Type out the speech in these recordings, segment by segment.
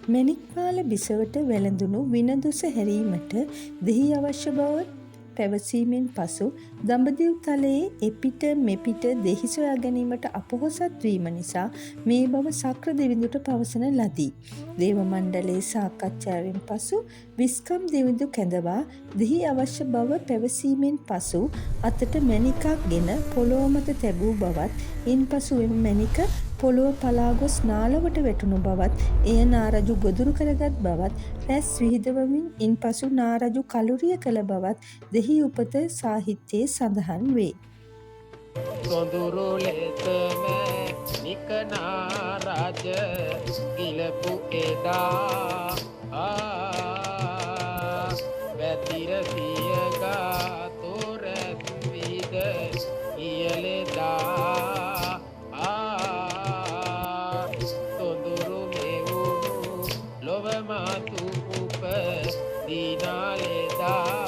මැණික්පාල බිසවට වැළඳුණු විනදුස හැරීමට දෙහි අවශ්‍ය බව පැවසීමෙන් පසු දඹදිව් තලයේ එපිට මෙපිට දෙහි සොයා ගැනීමට අපොහොසත් වීම නිසා මේ බව සක්‍ර දෙවිඳුට පවසන ලදී. දේව මණ්ඩලයේ සාකච්ඡාවෙන් පසු විස්කම් දෙවිඳු කැඳවා දෙහි අවශ්‍ය බව පැවසීමෙන් පසු අතට මැණිකක් ගෙන පොළොව මත තැබූ බවත් ඉන්පසු එම මැණික පොළොව පලා ගොස් නාලවට වැටුණු බවත් එය නාරජු ගොදුරු කරගත් බවත් රැස් විහිදවමින් ඉන්පසු නාරජු කලුරිය කළ බවත් දෙහි උපත සාහිත්‍යයේ සඳහන් වේ. සොඳුරු ලෙසම නිකනාරජ ගිලපු එදා වැතිර සියගා තොරත් විද ඉයලෙදා සොඳුරු මෙවුණු ලොව මාතු උප දිනාලෙදා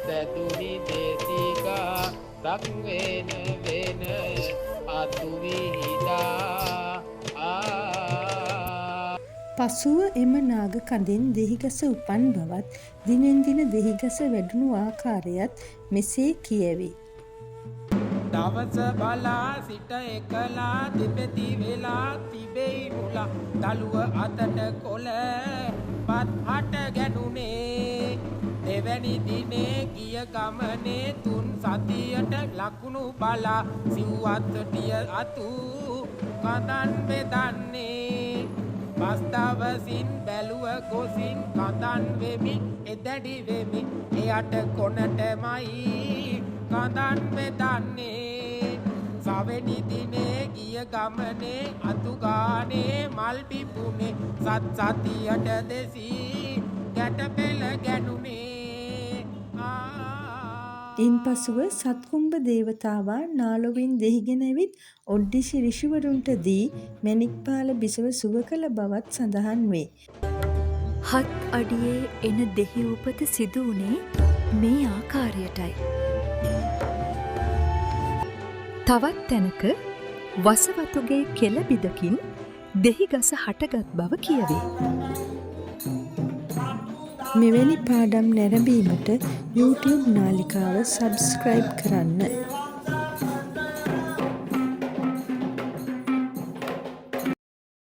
දැතුනි දෙතිගා දක්වෙන වෙන අතුවිහිදා පසුව එම නාග කඳෙන් දෙහිගස උපන් බවත් දිනෙන් දින දෙහිගස වැඩුණු ආකාරයත් මෙසේ කියවේ. දවස බලා සිට එකලා දෙපෙති වෙලා තිබෙයි මුලා දළුව අතට කොළ පත් හට ගැනුනේ දෙවැනි දිනේ ගිය ගමනේ තුන් සතියට ලකුණු බලා සිව්වත්ටිය අතු කඳන් බෙදන්නේ පස් දවසින් බැලුව ගොසින් කඳන් වෙමි එදැඩි වෙමි එයට කොනටමයි කඳන් බෙදන්නේ සවෙනි දිනේ ගිය ගමනේ අතු ගානේ මල් පිපුනේ සත් සතියට දෙසී ගැට පෙළ ගැනුනේ ඉන්පසුව සත්කුම්භ දේවතාවා නාලොවින් දෙහිගෙන ඇවිත් ඔඩ්ඩිසි ඍෂිවරුන්ට දී මැණික්පාල බිසව සුව කළ බවත් සඳහන් වේ. හත් අඩියේ එන දෙහි උපත සිදු වුණේ මේ ආකාරයටයි. තවත් තැනක වසවතුගේ කෙළ බිදකින් දෙහි ගස හටගත් බව කියවේ. මෙවැනි පාඩම් නැරඹීමට YouTube නාලිකාව සබ්ස්ක්‍රයිබ් කරන්න.